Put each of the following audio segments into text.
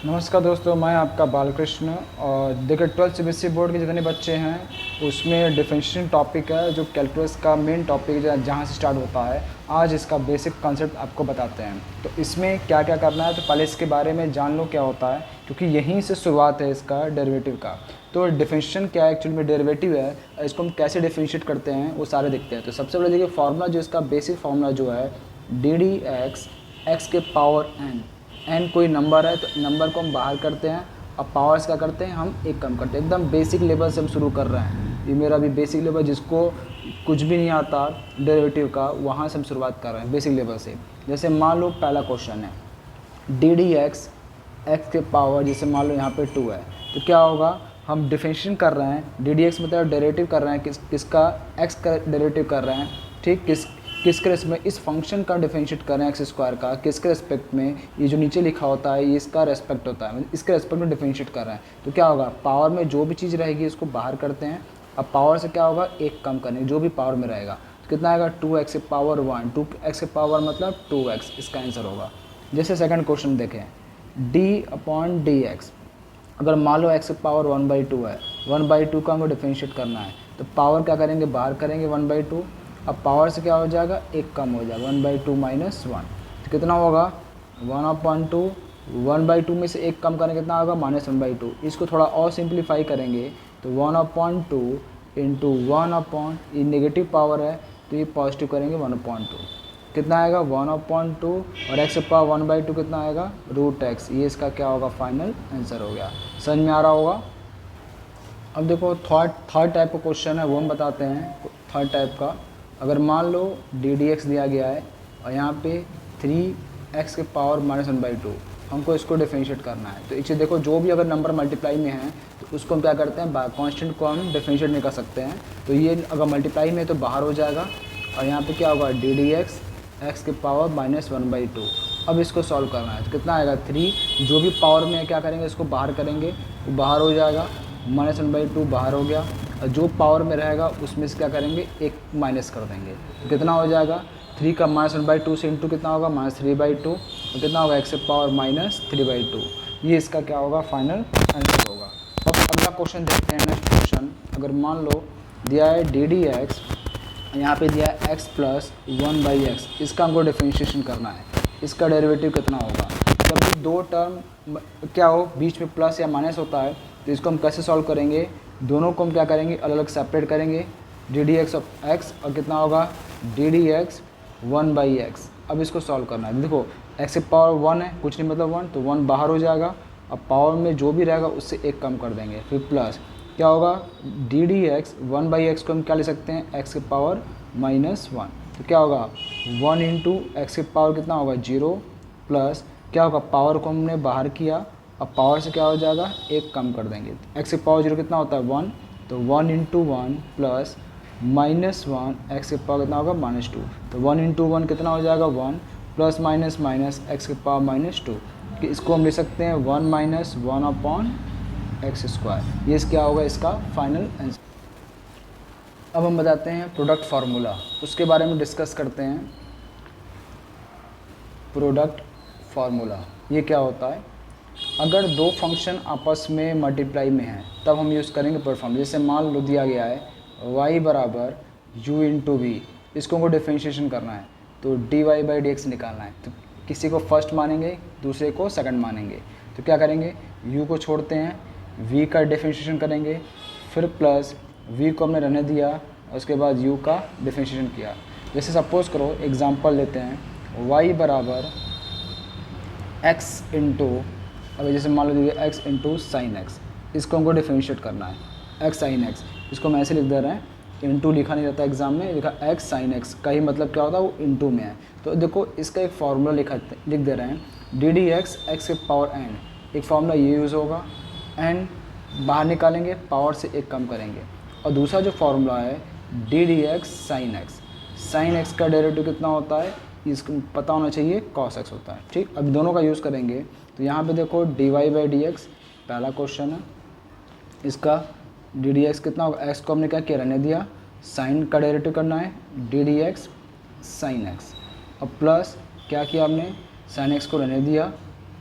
नमस्कार दोस्तों, मैं आपका बालकृष्ण। और देखिए 12th सीबीएसई बोर्ड के जितने बच्चे हैं उसमें डिफरेंशिएशन टॉपिक है जो कैलकुलस का मेन टॉपिक है जहाँ से स्टार्ट होता है। आज इसका बेसिक कॉन्सेप्ट आपको बताते हैं। तो इसमें क्या क्या करना है तो पहले इसके बारे में जान लो क्या होता है, क्योंकि यहीं से शुरुआत है इसका डेरिवेटिव का। तो डिफरेंशिएशन क्या है, एक्चुअली में डेरिवेटिव है, इसको हम कैसे डिफरेंशिएट करते हैं वो सारे देखते हैं। तो सबसे पहले देखिए फार्मूला, जो इसका बेसिक फार्मूला जो है डी डी एक्स के पावर एन कोई नंबर है तो नंबर को हम बाहर करते हैं और पावर्स क्या करते हैं हम एक कम करते हैं। एकदम बेसिक लेवल से हम शुरू कर रहे हैं। ये मेरा भी बेसिक लेवल, जिसको कुछ भी नहीं आता डेरिवेटिव का, वहाँ से हम शुरुआत कर रहे हैं बेसिक लेवल से। जैसे मान लो पहला क्वेश्चन है डी डी एक्स के पावर, जैसे मान लो यहाँ पे 2 है तो क्या होगा, हम डिफरेंशिएशन कर रहे हैं। डी डी एक्स मतलब डेरिवेटिव कर रहे हैं किसका, एक्स का डेरिवेटिव कर रहे हैं। ठीक, किसके रेस्पेक्ट में, इस फंक्शन का डिफरेंशिएट कर रहे हैं एक्स स्क्वायर का, किसके रेस्पेक्ट में, ये जो नीचे लिखा होता है ये इसका रेस्पेक्ट होता है, इसके रेस्पेक्ट में डिफरेंशिएट कर रहे हैं। तो क्या होगा, पावर में जो भी चीज़ रहेगी इसको बाहर करते हैं। अब पावर से क्या होगा, एक कम करने, जो भी पावर में रहेगा तो कितना आएगा 2x के पावर 1, 2x के पावर मतलब 2x, इसका आंसर होगा। जैसे सेकंड क्वेश्चन देखें, d/dx, अगर मान लो x के पावर 1/2 है, 1/2 का हमको डिफरेंशिएट करना है तो पावर क्या करेंगे, बाहर करेंगे 1/2। अब पावर से क्या हो जाएगा, एक कम हो जाएगा 1/2 माइनस 1, तो कितना होगा 1/2। 1/2 में से एक कम करेंगे कितना होगा -1/2। इसको थोड़ा और सिंप्लीफाई करेंगे तो 1/2 इंटू 1 ये नेगेटिव पावर है तो ये पॉजिटिव करेंगे 1/2, कितना आएगा 1/2, और x के पावर 1/2 कितना आएगा √x। ये इसका क्या होगा, फाइनल आंसर हो गया। समझ में आ रहा होगा। अब देखो थर्ड टाइप का क्वेश्चन है, वो हम बताते हैं। थर्ड टाइप का, अगर मान लो डी डी एक्स दिया गया है और यहाँ पे 3x के पावर -1/2, हमको इसको डिफरेंशिएट करना है। तो इसे देखो, जो भी अगर नंबर मल्टीप्लाई में है तो उसको हम क्या करते हैं, कांस्टेंट को हम डिफरेंशिएट नहीं कर सकते हैं। तो ये अगर मल्टीप्लाई में है तो बाहर हो जाएगा, और यहाँ पे क्या होगा डी डी एक्स के पावर -1/2। अब इसको सॉल्व करना है तो कितना आएगा 3, जो भी पावर में है क्या करेंगे, इसको बाहर करेंगे, वो बाहर हो जाएगा, -1/2 बाहर हो गया, और जो पावर में रहेगा उसमें से क्या करेंगे, एक माइनस कर देंगे तो कितना हो जाएगा 3 का -1/2 से इंटू कितना होगा -3/2, और कितना होगा x के पावर -3/2। ये इसका क्या होगा, फाइनल आंसर होगा। अब अगला क्वेश्चन देखते हैं, नेक्स्ट क्वेश्चन। अगर मान लो दिया है डी डी एक्स, यहाँ पे दिया है x प्लस 1/x, इसका हमको डिफरेंशिएशन करना है। इसका डेरिवेटिव कितना होगा, जब भी दो टर्म क्या हो बीच में प्लस या माइनस होता है तो इसको हम कैसे सॉल्व करेंगे, दोनों को हम क्या करेंगे, अलग अलग सेपरेट करेंगे। D D x of x, और कितना होगा डी डी एक्स 1/x। अब इसको सॉल्व करना है। देखो x के पावर 1 है, कुछ नहीं मतलब 1, तो 1 बाहर हो जाएगा। अब पावर में जो भी रहेगा उससे एक कम कर देंगे, फिर प्लस क्या होगा डी डी एक्स 1/x को हम क्या ले सकते हैं, x के पावर -1। तो क्या होगा 1 इंटू एक्स के पावर कितना होगा 0, प्लस क्या होगा पावर को हमने बाहर किया, अब पावर से क्या हो जाएगा, एक कम कर देंगे। x के पावर 0 कितना होता है 1, तो 1 इंटू 1 प्लस -1, एक्स के पावर कितना होगा -2, तो 1 इंटू 1 कितना हो जाएगा 1, प्लस माइनस माइनस एक्स के पावर -2, कि इसको हम ले सकते हैं 1 - 1/x²। ये क्या होगा इसका फाइनल आंसर। अब हम बताते हैं प्रोडक्ट फार्मूला, उसके बारे में डिस्कस करते हैं। प्रोडक्ट फार्मूला ये क्या होता है, अगर दो फंक्शन आपस में मल्टीप्लाई में हैं तब हम यूज़ करेंगे प्रोडक्ट फार्मूला। जैसे मान लो दिया गया है y बराबर u इंटू वी, इसको हमको डिफरेंशिएशन करना है तो dy/dx निकालना है। तो किसी को फर्स्ट मानेंगे, दूसरे को सेकंड मानेंगे। तो क्या करेंगे, u को छोड़ते हैं, v का डिफरेंशिएशन करेंगे, फिर प्लस v को हमने रहने दिया, उसके बाद u का डिफरेंशिएशन किया। जैसे सपोज करो एग्जांपल लेते हैं y बराबर x इंटू, अगर जैसे मान लो x इंटू साइन एक्स, इसको हमको डिफरेंशिएट करना है x साइन एक्स, इसको हम ऐसे लिख दे रहे हैं, इंटू लिखा नहीं रहता एग्जाम में, लिखा x साइन एक्स का ही मतलब क्या होता है वो इंटू में है। तो देखो इसका एक फार्मूला लिख दे रहे हैं डी डी एक्स एक्स के पावर n, एक फार्मूला ये यूज़ होगा, n बाहर निकालेंगे, पावर से एक कम करेंगे। और दूसरा जो फार्मूला है D D x sine x का डेरिवेटिव कितना होता है, इसको पता होना चाहिए cos x होता है। ठीक, अब दोनों का यूज़ करेंगे तो यहाँ पे देखो dy/dx पहला क्वेश्चन है, इसका डी डी एक्स कितना होगा, एक्स को हमने क्या किया रहने दिया, साइन का डेरिवेटिव करना है D D x sine x, और प्लस क्या किया हमने साइन एक्स को रहने दिया,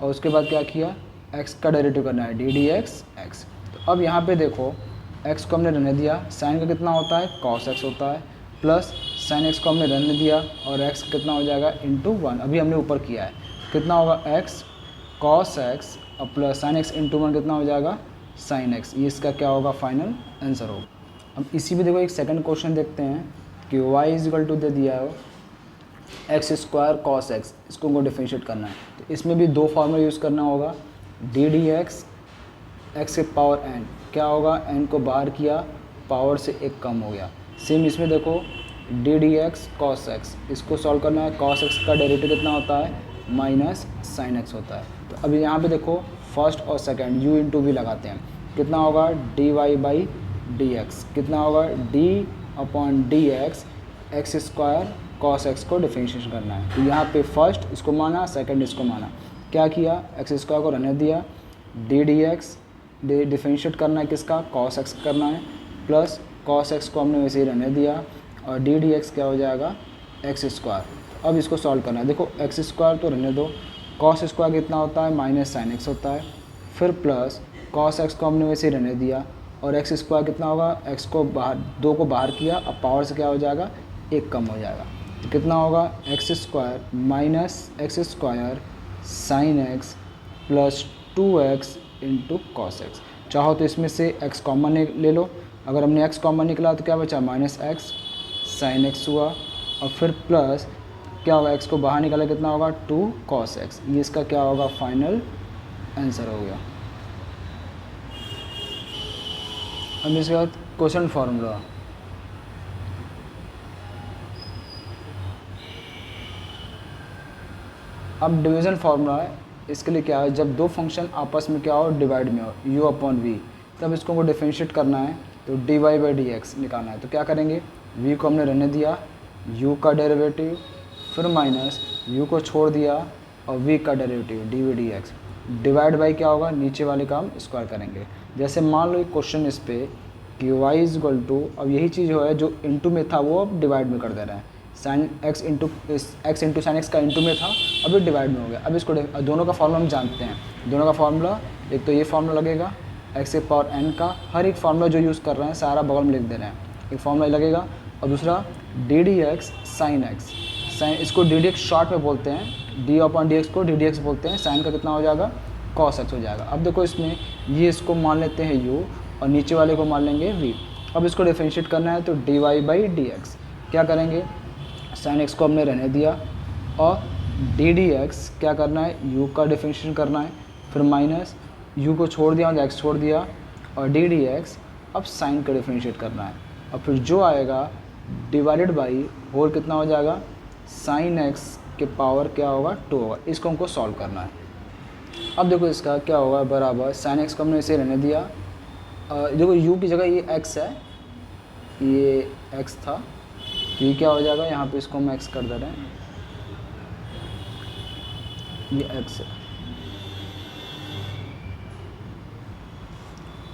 और उसके बाद क्या किया एक्स का डेरिवेटिव करना है, डी डी एक्स एक्स। तो अब यहाँ पे देखो एक्स को हमने रहने दिया, साइन का कितना होता है कॉस एक्स होता है, प्लस साइन एक्स को हमने रहने दिया और एक्स कितना हो जाएगा इंटू 1, अभी हमने ऊपर किया है, कितना होगा एक्स कॉस एक्स और प्लस साइन एक्स इंटू 1 कितना हो जाएगा साइन एक्स। ये इसका क्या होगा फाइनल आंसर होगा। अब इसी में देखो एक सेकंड क्वेश्चन देखते हैं कि y इज इक्वल टू दे दिया है एक्स स्क्वायर कॉस एक्स, इसको हमको डिफरेंशिएट करना है। तो इसमें भी दो फार्मूला यूज़ करना होगा, डी डी एक्स एक्स के पावर एन, क्या होगा एन को बाहर किया पावर से एक कम हो गया। सेम इसमें देखो D D x cos x, इसको सॉल्व करना है, कॉस एक्स का डेरिवेटिव कितना होता है माइनस साइन एक्स होता है। तो अभी यहाँ पे देखो फर्स्ट और सेकंड u इंटू वी लगाते हैं, कितना होगा D Y by D x, कितना होगा d upon D x x square cos x को डिफरेंशिएशन करना है। तो यहाँ पे फर्स्ट इसको माना, सेकंड इसको माना, क्या किया एक्स स्क्वायर को रहने दिया, डी डी एक्स डिफरेंशिएट करना है किसका कॉस एक्स करना है, प्लस कॉस एक्स को हमने वैसे ही रहने दिया और डी डी एक्स क्या हो जाएगा एक्स स्क्वायर। अब इसको सॉल्व करना है, देखो एक्स स्क्वायर तो रहने दो, कॉस स्क्वायर कितना होता है माइनस साइन एक्स होता है, फिर प्लस कॉस एक्स को हमने वैसे ही रहने दिया और एक्स स्क्वायर कितना होगा एक्स को बाहर दो को बाहर किया, अब पावर से क्या हो जाएगा एक कम हो जाएगा। तो कितना होगा x square minus x square sine x plus 2x into cos x. चाहो तो इसमें से x कॉमन ले लो, अगर हमने x कॉमन निकला तो क्या बचा माइनस एक्स साइन एक्स हुआ और फिर प्लस क्या होगा x को बाहर निकाला कितना होगा 2 cos x। ये इसका क्या होगा फाइनल आंसर हो गया। अब इसके बाद क्वेश्चन फार्मूला, अब डिवीज़न फार्मूला है, इसके लिए क्या है जब दो फंक्शन आपस में क्या हो डिवाइड में हो u अपॉन वी, तब इसको हमको डिफरेंशिएट करना है तो D Y by D x निकालना है। तो क्या करेंगे v को हमने रहने दिया, u का डेरिवेटिव, फिर माइनस u को छोड़ दिया और v का derivative d v d x, divide by क्या होगा नीचे वाले का हम स्क्वायर करेंगे। जैसे मान लो एक क्वेश्चन इस पर कि y इज इक्वल टू, अब यही चीज़ है जो इंटू में था वो अब डिवाइड में कर दे रहे हैं, sine x into sine x का इंटू में था अभी डिवाइड में हो गया। अब इसको दोनों का फार्मूला हम जानते हैं, दोनों का फार्मूला एक तो ये फार्मूला लगेगा एक्स के पावर एन का, हर एक फार्मूला जो यूज़ कर रहे हैं सारा बगल में लिख दे रहे हैं, एक फार्मूला लगेगा, और दूसरा d D x sine x, sine इसको डी डी एक्स शॉर्ट में बोलते हैं, डी अपॉन डी एक्स को डी डी एक्स बोलते हैं, साइन का कितना हो जाएगा कॉस एक्स हो जाएगा। अब देखो इसमें ये इसको मान लेते हैं u और नीचे वाले को मान लेंगे v। अब इसको डिफरेंशिएट करना है तो D Y by D x, क्या करेंगे साइन एक्स को हमने रहने दिया और डी डी एक्स क्या करना है u का डिफरेंशिएशन करना है, फिर माइनस u को छोड़ दिया और x छोड़ दिया और डी डी एक्स अब साइन का डिफरेंशिएट करना है, और फिर जो आएगा डिवाइडेड बाई होल कितना हो जाएगा साइन एक्स के पावर क्या होगा 2 होगा। इसको हमको सॉल्व करना है। अब देखो इसका क्या होगा बराबर साइन एक्स को हमने इसे रहने दिया, देखो u की जगह ये x है, ये x था, तो ये क्या हो जाएगा यहाँ पे इसको हम x कर दे रहे हैं, ये x है,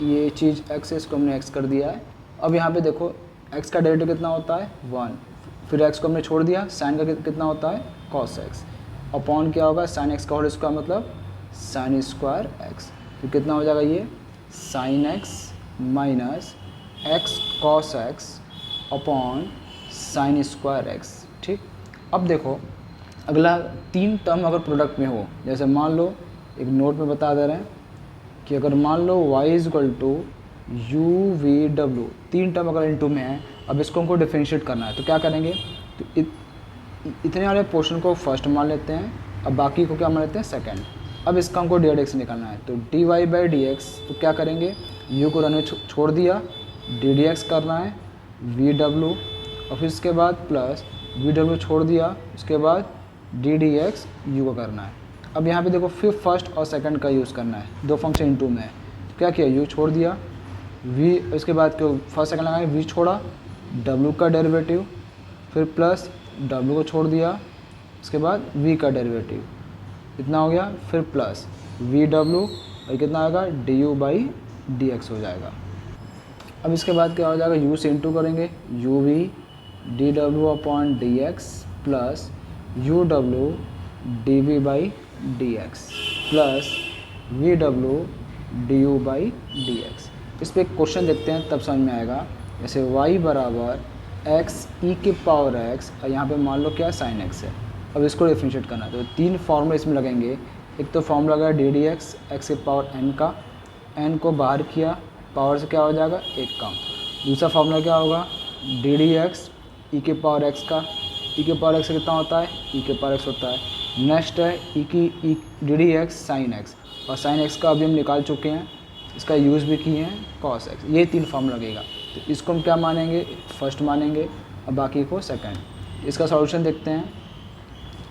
ये चीज़ x है, इसको हमने x कर दिया है। अब यहाँ पे देखो x का डेरिवेटिव कितना होता है 1, फिर x को हमने छोड़ दिया, साइन का कितना होता है cos x, अपॉन क्या होगा साइन x का होल स्क्वायर मतलब साइन स्क्वायर x, तो कितना हो जाएगा ये sine x minus x cos x upon sine square x। ठीक, अब देखो अगला 3 टर्म अगर प्रोडक्ट में हो, जैसे मान लो एक नोट में बता दे रहे हैं कि अगर मान लो y is equal to u v w, 3 term अगर इनटू में है, अब इसको हमको डिफरेंशिएट करना है तो क्या करेंगे, तो इतने वाले पोर्शन को फर्स्ट मान लेते हैं, अब बाकी को क्या मान लेते हैं सेकंड। अब इसका हमको डी एक्स निकालना है तो D Y by D x, तो क्या करेंगे u को रन छोड़ दिया, डी डी एक्स करना है वी डब्लू और फिर इसके बाद प्लस वी डब्लू छोड़ दिया, उसके बाद डी डी एक्स यू को करना है। अब यहाँ पे देखो फिर फर्स्ट और सेकंड का यूज़ करना है, दो फंक्शन इनटू में है, तो क्या किया u छोड़ दिया, v इसके बाद क्यों फर्स्ट सेकंड लगाए v छोड़ा, w का डेरिवेटिव, फिर प्लस w को छोड़ दिया, उसके बाद v का डेरिवेटिव, इतना हो गया, फिर प्लस वी डब्लू और कितना आएगा D you by D x हो जाएगा। अब इसके बाद क्या हो जाएगा u से इंटू करेंगे U V D W upon D X plus U W D V by D X plus V W D you by D X. इस पर एक क्वेश्चन देखते हैं तब समझ में आएगा। जैसे y बराबर एक्स ई के पावर एक्स और यहाँ पे मान लो क्या साइन एक्स है। अब इसको डिफरेंशिएट करना है तो 3 फार्मूला इसमें लगेंगे। एक तो फार्मूला लगा डी डी एक्स एक्स के पावर n का, n को बाहर किया पावर से क्या हो जाएगा 1 कम। दूसरा फार्मूला क्या होगा डी डी एक्स ई के पावर एक्स का, ई के पावर एक्स कितना होता है ई के पावर एक्स होता है। नेक्स्ट है ई की E D D x sine x, और साइन एक्स का अभी हम निकाल चुके हैं, इसका यूज़ भी किए हैं कॉस एक्स। ये 3 फार्मूला लगेगा तो इसको हम क्या मानेंगे फर्स्ट मानेंगे और बाकी को सेकंड। इसका सॉल्यूशन देखते हैं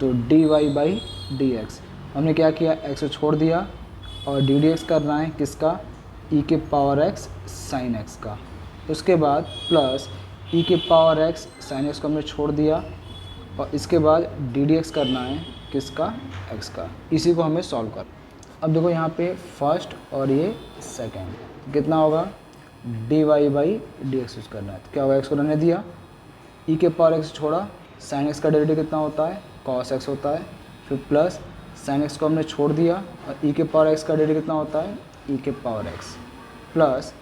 तो D Y by D x हमने क्या किया एक्स को छोड़ दिया और डी डी एक्स करना है किसका ई के पावर एक्स साइन एक्स का। उसके बाद प्लस ई के पावर एक्स साइन एक्स को हमने छोड़ दिया और इसके बाद डी डी एक्स करना है किसका एक्स का। इसी को हमें सॉल्व कर। अब देखो यहाँ पे फर्स्ट और ये सेकंड कितना होगा D Y by D X use करना है तो क्या होगा एक्स को रहने दिया, ई के पावर एक्स छोड़ा, साइन एक्स का डेरिवेटिव कितना होता है कॉस एक्स होता है, फिर प्लस साइन एक्स को हमने छोड़ दिया और ई के पावर एक्स का डेरिवेटिव कितना होता है ई के पावर एक्स, प्लस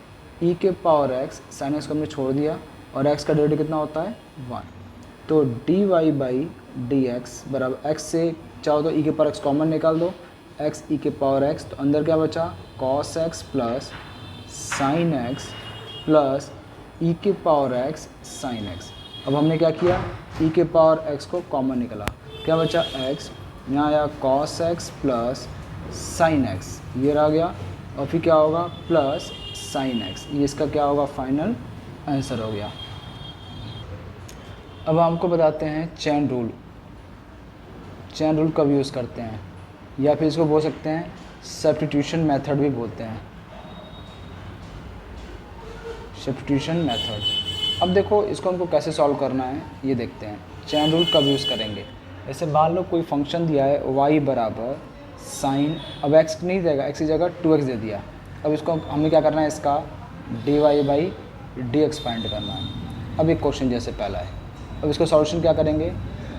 ई के पावर एक्स साइन एक्स को हमने छोड़ दिया और एक्स का डेरिवेटिव कितना होता है 1। तो D Y by D x बराबर एक्स से चाहो तो ई के पावर एक्स कॉमन निकाल दो, एक्स ई के पावर एक्स तो अंदर क्या बचा cos x plus sine x plus e के पावर एक्स साइन एक्स। अब हमने क्या किया ई के पावर एक्स को कॉमन निकला, क्या बचा एक्स, यहाँ आया cos x plus sine x ये रह गया और फिर क्या होगा प्लस साइन एक्स, ये इसका क्या होगा फाइनल आंसर हो गया। अब हमको बताते हैं चेन रूल। चेन रूल कब यूज़ करते हैं या फिर इसको बोल सकते हैं सब्स्टिट्यूशन मेथड भी बोलते हैं, सब्स्टिट्यूशन मेथड। अब देखो इसको हमको कैसे सॉल्व करना है ये देखते हैं। चेन रूल कब यूज़ करेंगे, जैसे मान लो कोई फंक्शन दिया है y बराबर साइन, अब x नहीं देगा x की जगह 2x दे दिया। अब इसको हमें क्या करना है इसका D Y by D X find करना है। अब एक क्वेश्चन जैसे पहला है, अब इसको सॉल्यूशन क्या करेंगे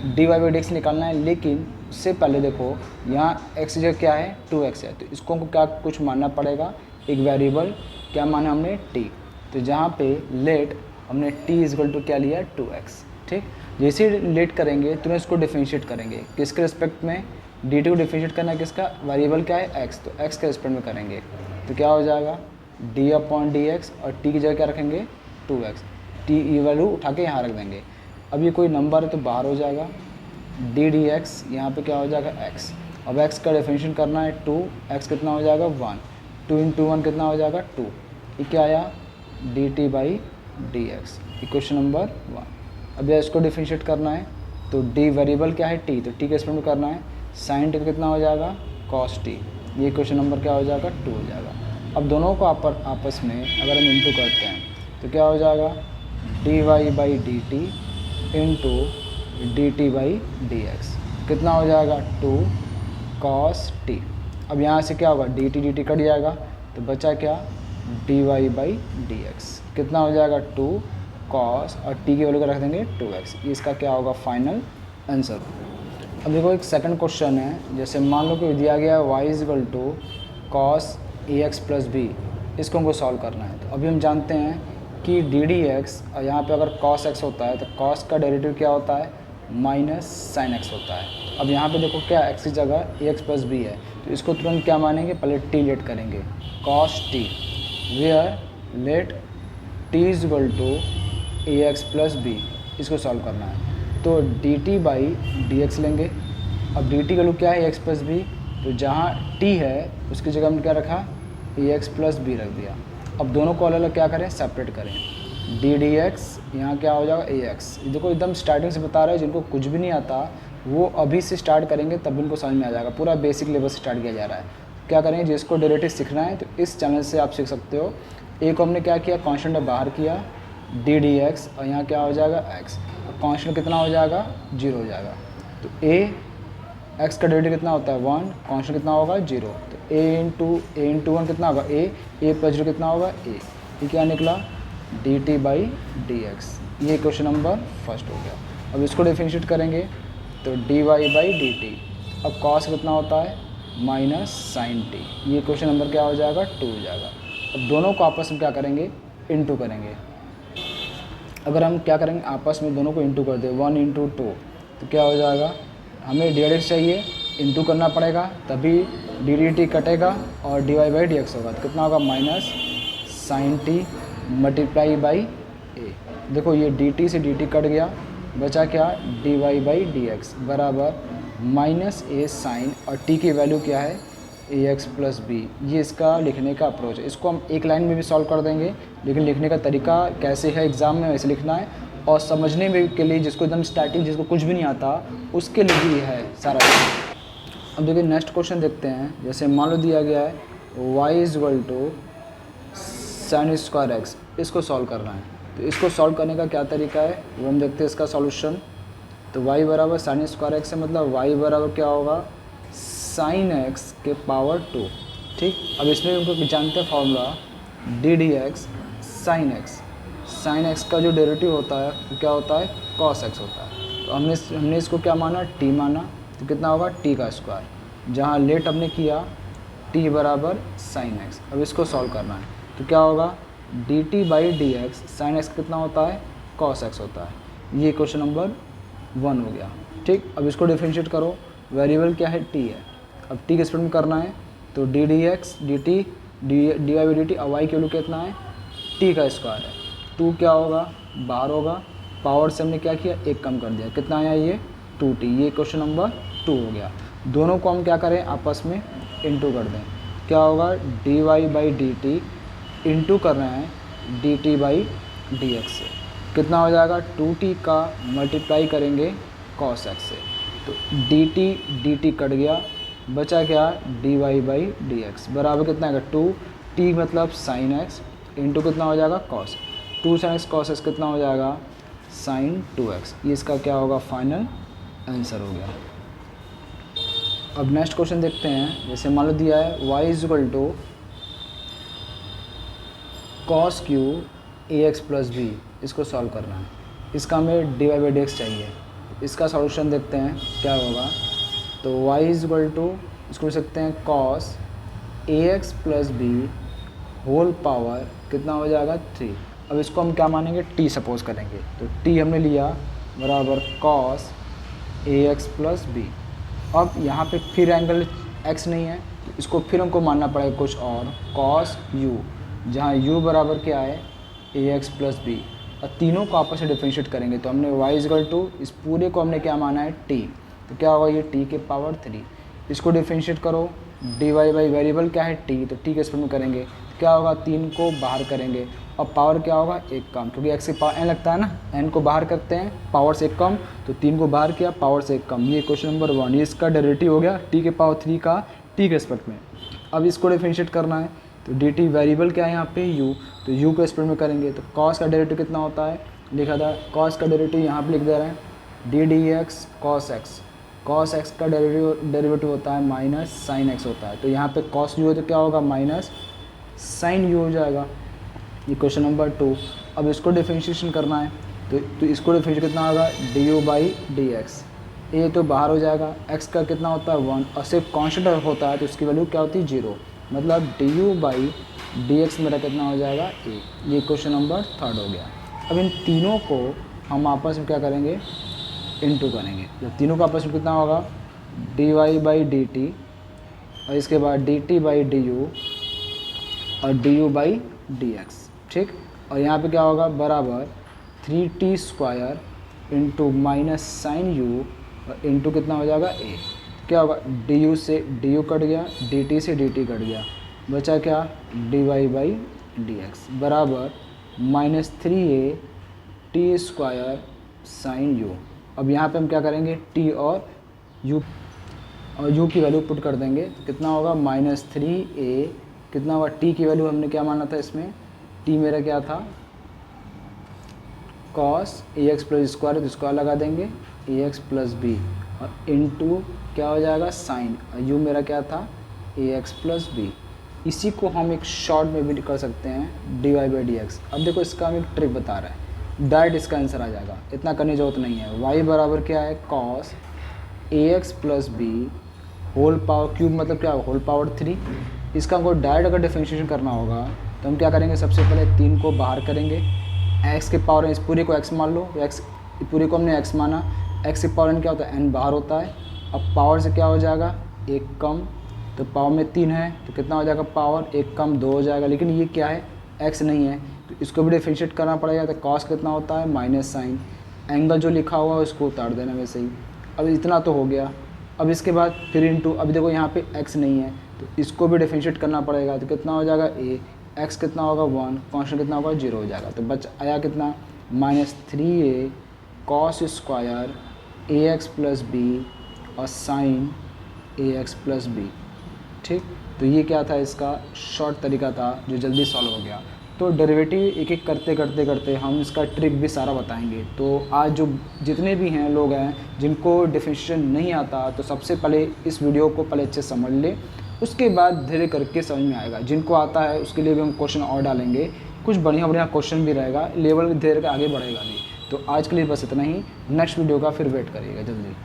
D Y by D x निकालना है, लेकिन उससे पहले देखो यहाँ x की जगह क्या है 2x है तो इसको हमको क्या कुछ मानना पड़ेगा एक वेरिएबल, क्या माना हमने t। तो जहाँ पे लेट हमने t इजकल टू क्या लिया 2x, ठीक। जैसे लेट करेंगे तुरंत इसको डिफरेंशिएट करेंगे किसके रिस्पेक्ट में dt को डिफरेंशिएट करना है किसका वेरिएबल क्या है x, तो x के रिस्पेक्ट में करेंगे तो क्या हो जाएगा d अपॉन डी एक्स और t की जगह क्या रखेंगे 2x, t ई वैल्यू उठा के यहाँ रख देंगे। अब ये कोई नंबर है तो बाहर हो जाएगा डी डी एक्स, यहाँ पर क्या हो जाएगा x। अब x का डिफरेंशिएट करना है 2, x कितना हो जाएगा 1, 2 इंटू 1 कितना हो जाएगा 2, ये क्या आया D T by D x, equation number 1। अब इसको डिफरेंशिएट करना है तो d वेरिएबल क्या है t, तो t के रिस्पेक्ट में करना है, साइन टी कितना हो जाएगा cos t, ये इक्वेशन नंबर क्या हो जाएगा 2 हो जाएगा। अब दोनों को आपस में अगर हम इंटू करते हैं तो क्या हो जाएगा D Y by D T into D T by D x कितना हो जाएगा 2 cos t। अब यहाँ से क्या होगा डी टी कट जाएगा तो बचा क्या D Y by D x कितना हो जाएगा 2 cos और t की वैल्यू का रख देंगे 2x, ये इसका क्या होगा फाइनल आंसर। अब देखो एक सेकंड क्वेश्चन है, जैसे मान लो कि दिया गया है y is equal to cos A X plus B, इसको हमको सॉल्व करना है। तो अभी हम जानते हैं कि डी डी एक्स और यहाँ पर अगर cos x होता है तो cos का डेरिवेटिव क्या होता है माइनस साइन x होता है। अब यहाँ पे देखो क्या x की जगह ए एक्स प्लस बी है तो इसको तुरंत क्या मानेंगे पहले t लेट करेंगे cos t, where let t is equal to A X plus B, इसको सॉल्व करना है। तो D T by D X लेंगे। अब डी टी का वैल्यू क्या है एक्स प्लस बी, तो जहाँ t है उसकी जगह हमने क्या रखा ए एक्स प्लस बी रख दिया। अब दोनों को अलग अलग क्या करें सेपरेट करें, डी डी एक्स यहाँ क्या हो जाएगा ए एक्स। देखो एकदम स्टार्टिंग से बता रहे हैं, जिनको कुछ भी नहीं आता वो अभी से स्टार्ट करेंगे तब इनको समझ में आ जाएगा, पूरा बेसिक लेवल से स्टार्ट किया जा रहा है। क्या करेंगे जिसको डेरिवेटिव सीखना है तो इस चैनल से आप सीख सकते हो। ए को हमने क्या किया कांस्टेंट बाहर किया डी डी एक्स और यहाँ क्या हो जाएगा एक्स, कांस्टेंट कितना हो जाएगा 0 हो जाएगा। तो ए एक्स का डेरिवेटिव कितना होता है 1, कांस्टेंट कितना होगा 0, तो ए इंटू 1 कितना होगा ए प्लस 0 कितना होगा ए, ये क्या निकला D T by D X, ये क्वेश्चन नंबर फर्स्ट हो गया। अब इसको डिफरेंशिएट करेंगे तो D Y by D T. अब कॉस कितना होता है माइनस साइन टी। ये क्वेश्चन नंबर क्या हो जाएगा 2 हो जाएगा। अब दोनों को आपस में क्या करेंगे इंटू करेंगे। अगर हम क्या करेंगे आपस में दोनों को इंटू कर दें 1 × 2 तो क्या हो जाएगा, हमें डी एक्स चाहिए, इंटू करना पड़ेगा तभी डी डी टी कटेगा और d Y by D x होगा। तो कितना होगा minus sine t multiply by a. देखो ये डी टी से डी टी कट गया, बचा क्या D Y by D x बराबर माइनस ए साइन, और टी की वैल्यू क्या है ए एक्स प्लस बी। ये इसका लिखने का अप्रोच है। इसको हम एक लाइन में भी सॉल्व कर देंगे, लेकिन लिखने का तरीका कैसे है एग्ज़ाम में वैसे लिखना है, और समझने में के लिए जिसको एकदम स्टार्टिंग जिसको कुछ भी नहीं आता उसके लिए भी है सारा। अब देखिए नेक्स्ट क्वेश्चन देखते हैं। जैसे मान लो दिया गया है y = sin स्क्वायर एक्स, इसको सॉल्व करना है। तो इसको सॉल्व करने का क्या तरीका है वो हम देखते हैं इसका सॉल्यूशन। तो y बराबर sin स्क्वायर एक्स है, मतलब y बराबर क्या होगा sin x के पावर 2। ठीक, अब इसमें उनको जानते हैं formula D D x sine x. Sine x का जो डेरिवेटिव होता है वो क्या होता है cos x होता है। तो हमने इसको क्या माना t माना, तो कितना होगा t का स्क्वायर, जहाँ लेट हमने किया t बराबर साइन एक्स। अब इसको सॉल्व करना है तो क्या होगा D T by D x sine x कितना होता है cos x होता है। ये क्वेश्चन नंबर 1 हो गया। ठीक, अब इसको डिफरेंशिएट करो, वेरिएबल क्या है t है। अब t के स्पीड में करना है तो D D X D T D Y by D T, अब y की वैल्यू कितना है t का स्क्वायर है। 2 क्या होगा बाहर होगा, पावर से हमने क्या किया एक कम कर दिया, कितना आया ये 2t। ये क्वेश्चन नंबर 2 हो गया। दोनों को हम क्या करें आपस में इंटू कर दें, क्या होगा D Y by D T into कर रहे हैं D T by D X से, कितना हो जाएगा 2t का मल्टीप्लाई करेंगे cos x से। तो डी टी कट गया, बचा क्या D Y by D x बराबर कितना आएगा 2t मतलब साइन x इंटू कितना हो जाएगा cos। 2 sin x cos x कितना हो जाएगा साइन 2x। ये इसका क्या होगा फाइनल आंसर हो गया। अब नेक्स्ट क्वेश्चन देखते हैं। जैसे मान लो दिया है y = cos q ax plus B, इसको सॉल्व करना है। इसका हमें D Y by D X चाहिए। इसका सॉल्यूशन देखते हैं क्या होगा। तो y = इसको लिख सकते हैं cos ax plus B whole power कितना हो जाएगा 3। अब इसको हम क्या मानेंगे t सपोज करेंगे, तो t हमने लिया बराबर cos ax प्लस बी। अब यहाँ पे फिर एंगल x नहीं है, तो इसको फिर हमको मानना पड़ेगा कुछ और cos u, जहाँ u बराबर क्या है ax प्लस बी, और तीनों को आपस में डिफरेंशिएट करेंगे। तो हमने y = इस पूरे को हमने क्या माना है t, तो क्या होगा ये t के पावर 3। इसको डिफरेंशिएट करो, डी वाई बाई वेरिएबल क्या है t, तो t के स्पेड में करेंगे तो क्या होगा 3 को बाहर करेंगे और पावर क्या होगा 1 कम, क्योंकि x के पावर n लगता है ना, n को बाहर करते हैं पावर से 1 कम, तो 3 को बाहर किया पावर से 1 कम। ये क्वेश्चन नंबर 1, ये इसका डेरिवेटिव हो गया t के पावर 3 का t के स्पेड में। अब इसको डिफरेंशिएट करना है तो डी टी वेरिएबल क्या है यहाँ पे u, तो u के स्पेड में करेंगे तो cos का डेरिवेटिव कितना होता है लिखा था, cos का डेरिवेटिव यहाँ पे लिख दे रहे हैं D D x cos x। cos x का डेरिवेटिव होता है माइनस साइन x होता है, तो यहाँ पे cos u है तो क्या होगा माइनस साइन u हो जाएगा। ये क्वेश्चन नंबर 2। अब इसको डिफरेंशिएशन करना है तो इसको डिफरेंशिएट कितना होगा d you by D x. A तो बाहर हो जाएगा, x का कितना होता है 1 और सिर्फ कॉन्स्टेंट होता है तो इसकी वैल्यू क्या होती है 0, मतलब D you by D x मेरा कितना हो जाएगा ए। ये क्वेश्चन नंबर 3 हो गया। अब इन तीनों को हम आपस में क्या करेंगे इंटू करेंगे। जब तीनों का आपस में कितना होगा D Y by D t, और इसके बाद d T by d u और d you by D x. ठीक, और यहाँ पे क्या होगा बराबर 3t square into minus sine u और इंटू कितना हो जाएगा ए। क्या होगा डी यू से डी यू कट गया, डी टी से डी टी कट गया, बचा क्या D Y by D x बराबर minus 3a t square sine U. अब यहाँ पे हम क्या करेंगे t और u की वैल्यू पुट कर देंगे तो कितना होगा माइनस 3a, कितना होगा t की वैल्यू हमने क्या माना था इसमें, t मेरा क्या था cos ax प्लस स्क्वायर, तो स्क्वायर लगा देंगे ax प्लस बी और इनटू क्या हो जाएगा साइन, और u मेरा क्या था ax प्लस बी। इसी को हम एक शॉर्ट में भी कर सकते हैं D Y by D X. अब देखो इसका हम एक ट्रिक बता रहे हैं, डायरेक्ट इसका आंसर आ जाएगा, इतना करने की जरूरत नहीं है। y बराबर क्या है cos ax plus B whole power cube मतलब क्या होल पावर 3। इसका हमको डायरेक्ट अगर डिफरेंशिएशन करना होगा तो हम क्या करेंगे, सबसे पहले 3 को बाहर करेंगे, x के पावर इस पूरे को x मान लो, x पूरे को हमने x माना, x के पावर n क्या होता है, n बाहर होता है। अब पावर से क्या हो जाएगा, 1 कम, तो पावर में 3 है तो कितना हो जाएगा, पावर 1 कम 2 हो जाएगा। लेकिन ये क्या है, x नहीं है तो इसको भी डिफरेंशिएट करना पड़ेगा। तो कॉस कितना होता है, माइनस साइन, एंगल जो लिखा हुआ है उसको उतार देना वैसे ही। अब इतना तो हो गया। अब इसके बाद फिर इनटू, अभी देखो यहाँ पे x नहीं है तो इसको भी डिफरेंशिएट करना पड़ेगा। तो कितना हो जाएगा, a, x कितना होगा 1, कॉन्स्टेंट कितना होगा 0 हो जाएगा। तो बच आया कितना, -3a cos square ax plus B और साइन ax प्लस बी। ठीक, तो ये क्या था, इसका शॉर्ट तरीका था जो जल्दी सॉल्व हो गया। तो डेरिवेटिव एक एक करते करते करते हम इसका ट्रिक भी सारा बताएंगे। तो आज जो जितने भी हैं लोग हैं जिनको डिफरेंशिएशन नहीं आता, तो सबसे पहले इस वीडियो को पहले अच्छे समझ ले, उसके बाद धीरे करके समझ में आएगा। जिनको आता है उसके लिए भी हम क्वेश्चन और डालेंगे, कुछ बढ़िया बढ़िया क्वेश्चन भी रहेगा, लेवल धीरे करके आगे बढ़ेगा भी। तो आज के लिए बस इतना ही, नेक्स्ट वीडियो का फिर वेट करिएगा जल्दी।